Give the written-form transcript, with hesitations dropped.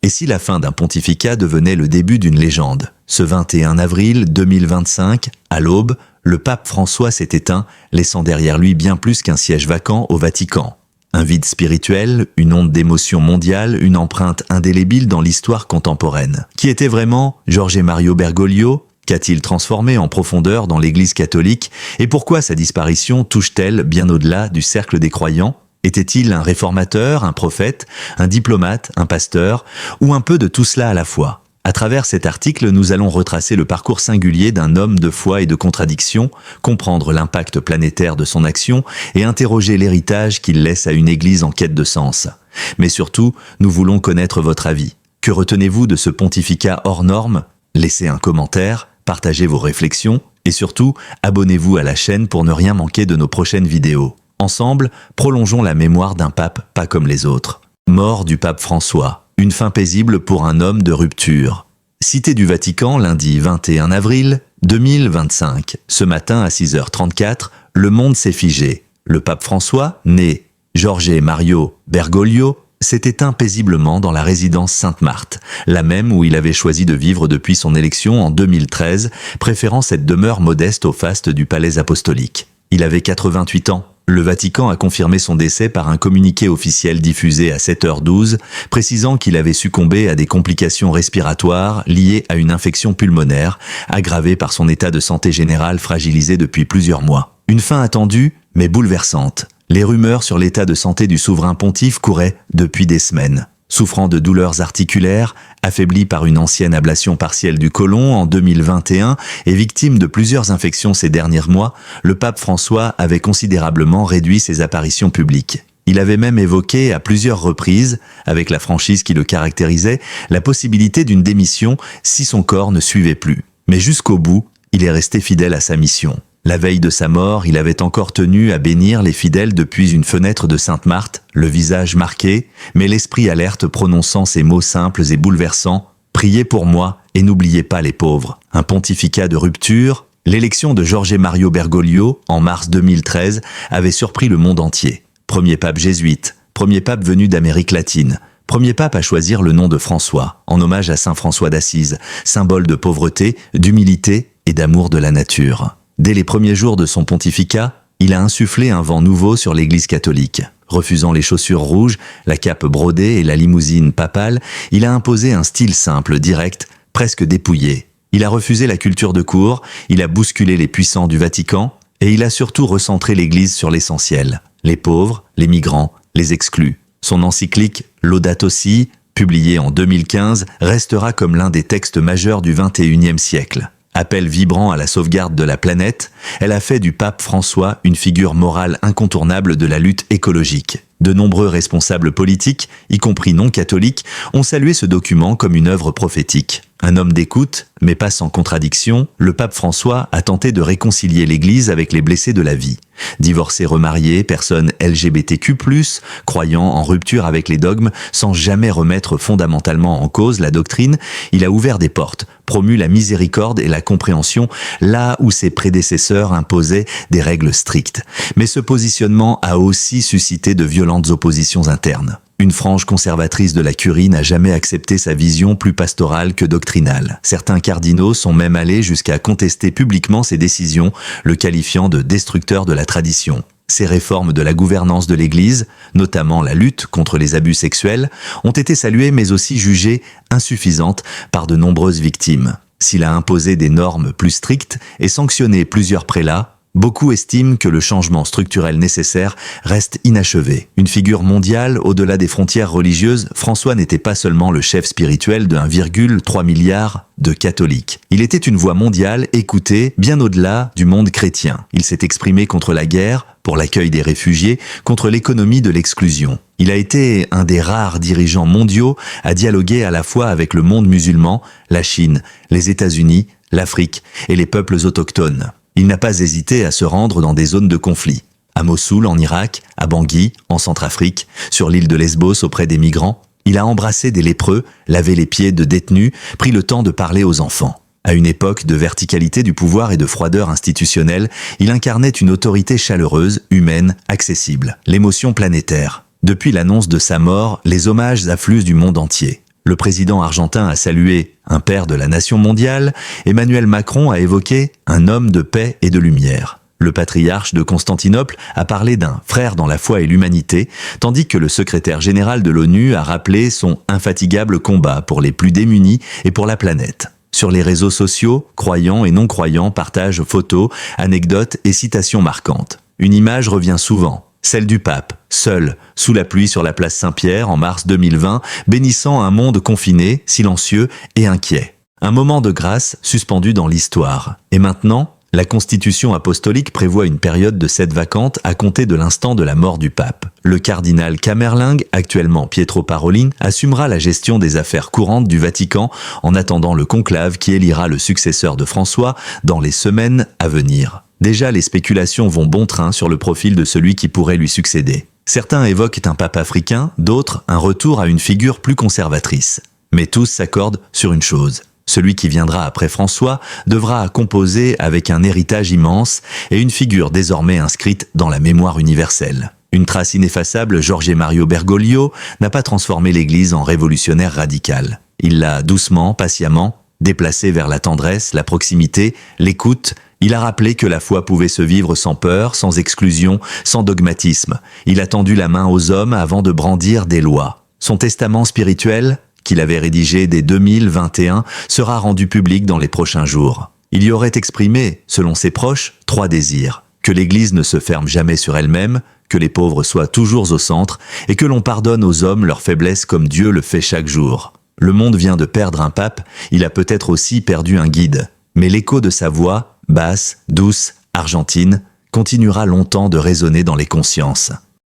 Et si la fin d'un pontificat devenait le début d'une légende? Ce 21 avril 2025, à l'aube, le pape François s'est éteint, laissant derrière lui bien plus qu'un siège vacant au Vatican. Un vide spirituel, une onde d'émotion mondiale, une empreinte indélébile dans l'histoire contemporaine. Qui était vraiment Jorge Mario Bergoglio? Qu'a-t-il transformé en profondeur dans l'Église catholique? Et pourquoi sa disparition touche-t-elle bien au-delà du cercle des croyants? Était-il un réformateur, un prophète, un diplomate, un pasteur, ou un peu de tout cela à la fois? À travers cet article, nous allons retracer le parcours singulier d'un homme de foi et de contradiction, comprendre l'impact planétaire de son action et interroger l'héritage qu'il laisse à une Église en quête de sens. Mais surtout, nous voulons connaître votre avis. Que retenez-vous de ce pontificat hors norme? Laissez un commentaire, partagez vos réflexions et surtout, abonnez-vous à la chaîne pour ne rien manquer de nos prochaines vidéos. Ensemble, prolongeons la mémoire d'un pape pas comme les autres. Mort du pape François. Une fin paisible pour un homme de rupture. Cité du Vatican, lundi 21 avril 2025. Ce matin à 6h34, le monde s'est figé. Le pape François, né Jorge Mario Bergoglio, s'est éteint paisiblement dans la résidence Sainte-Marthe, la même où il avait choisi de vivre depuis son élection en 2013, préférant cette demeure modeste au faste du palais apostolique. Il avait 88 ans. Le Vatican a confirmé son décès par un communiqué officiel diffusé à 7h12, précisant qu'il avait succombé à des complications respiratoires liées à une infection pulmonaire, aggravée par son état de santé général fragilisé depuis plusieurs mois. Une fin attendue, mais bouleversante. Les rumeurs sur l'état de santé du souverain pontife couraient depuis des semaines. Souffrant de douleurs articulaires, affaibli par une ancienne ablation partielle du côlon en 2021 et victime de plusieurs infections ces derniers mois, le pape François avait considérablement réduit ses apparitions publiques. Il avait même évoqué à plusieurs reprises, avec la franchise qui le caractérisait, la possibilité d'une démission si son corps ne suivait plus. Mais jusqu'au bout, il est resté fidèle à sa mission. La veille de sa mort, il avait encore tenu à bénir les fidèles depuis une fenêtre de Sainte-Marthe, le visage marqué, mais l'esprit alerte prononçant ces mots simples et bouleversants « Priez pour moi et n'oubliez pas les pauvres ». Un pontificat de rupture, l'élection de Jorge Mario Bergoglio, en mars 2013, avait surpris le monde entier. Premier pape jésuite, premier pape venu d'Amérique latine, premier pape à choisir le nom de François, en hommage à saint François d'Assise, symbole de pauvreté, d'humilité et d'amour de la nature. Dès les premiers jours de son pontificat, il a insufflé un vent nouveau sur l'Église catholique. Refusant les chaussures rouges, la cape brodée et la limousine papale, il a imposé un style simple, direct, presque dépouillé. Il a refusé la culture de cour, il a bousculé les puissants du Vatican, et il a surtout recentré l'Église sur l'essentiel. Les pauvres, les migrants, les exclus. Son encyclique « Laudato Si », publiée en 2015, restera comme l'un des textes majeurs du XXIe siècle. Appel vibrant à la sauvegarde de la planète, elle a fait du pape François une figure morale incontournable de la lutte écologique. De nombreux responsables politiques, y compris non catholiques, ont salué ce document comme une œuvre prophétique. Un homme d'écoute, mais pas sans contradiction, le pape François a tenté de réconcilier l'Église avec les blessés de la vie. Divorcés, remariés, personnes LGBTQ+, croyant en rupture avec les dogmes, sans jamais remettre fondamentalement en cause la doctrine, il a ouvert des portes, promu la miséricorde et la compréhension là où ses prédécesseurs imposaient des règles strictes. Mais ce positionnement a aussi suscité de violentes oppositions internes. Une frange conservatrice de la Curie n'a jamais accepté sa vision plus pastorale que doctrinale. Certains cardinaux sont même allés jusqu'à contester publiquement ses décisions, le qualifiant de destructeur de la tradition. Ces réformes de la gouvernance de l'Église, notamment la lutte contre les abus sexuels, ont été saluées mais aussi jugées insuffisantes par de nombreuses victimes. S'il a imposé des normes plus strictes et sanctionné plusieurs prélats, beaucoup estiment que le changement structurel nécessaire reste inachevé. Une figure mondiale au-delà des frontières religieuses, François n'était pas seulement le chef spirituel de 1,3 milliard de catholiques. Il était une voix mondiale écoutée bien au-delà du monde chrétien. Il s'est exprimé contre la guerre, pour l'accueil des réfugiés, contre l'économie de l'exclusion. Il a été un des rares dirigeants mondiaux à dialoguer à la fois avec le monde musulman, la Chine, les États-Unis, l'Afrique et les peuples autochtones. Il n'a pas hésité à se rendre dans des zones de conflit. À Mossoul, en Irak, à Bangui, en Centrafrique, sur l'île de Lesbos auprès des migrants. Il a embrassé des lépreux, lavé les pieds de détenus, pris le temps de parler aux enfants. À une époque de verticalité du pouvoir et de froideur institutionnelle, il incarnait une autorité chaleureuse, humaine, accessible. L'émotion planétaire. Depuis l'annonce de sa mort, les hommages affluent du monde entier. Le président argentin a salué un père de la nation mondiale, Emmanuel Macron a évoqué un homme de paix et de lumière. Le patriarche de Constantinople a parlé d'un frère dans la foi et l'humanité, tandis que le secrétaire général de l'ONU a rappelé son infatigable combat pour les plus démunis et pour la planète. Sur les réseaux sociaux, croyants et non-croyants partagent photos, anecdotes et citations marquantes. Une image revient souvent, celle du pape, seul, sous la pluie sur la place Saint-Pierre en mars 2020, bénissant un monde confiné, silencieux et inquiet. Un moment de grâce suspendu dans l'histoire. Et maintenant, la Constitution apostolique prévoit une période de cède vacante à compter de l'instant de la mort du pape. Le cardinal Camerlingue, actuellement Pietro Parolin, assumera la gestion des affaires courantes du Vatican en attendant le conclave qui élira le successeur de François dans les semaines à venir. Déjà, les spéculations vont bon train sur le profil de celui qui pourrait lui succéder. Certains évoquent un pape africain, d'autres un retour à une figure plus conservatrice. Mais tous s'accordent sur une chose. Celui qui viendra après François devra composer avec un héritage immense et une figure désormais inscrite dans la mémoire universelle. Une trace ineffaçable, Jorge Mario Bergoglio n'a pas transformé l'Église en révolutionnaire radical. Il l'a doucement, patiemment, déplacée vers la tendresse, la proximité, l'écoute. Il a rappelé que la foi pouvait se vivre sans peur, sans exclusion, sans dogmatisme. Il a tendu la main aux hommes avant de brandir des lois. Son testament spirituel, qu'il avait rédigé dès 2021, sera rendu public dans les prochains jours. Il y aurait exprimé, selon ses proches, 3 désirs. Que l'Église ne se ferme jamais sur elle-même, que les pauvres soient toujours au centre, et que l'on pardonne aux hommes leurs faiblesses comme Dieu le fait chaque jour. Le monde vient de perdre un pape, il a peut-être aussi perdu un guide. Mais l'écho de sa voix, basse, douce, argentine, continuera longtemps de résonner dans les consciences.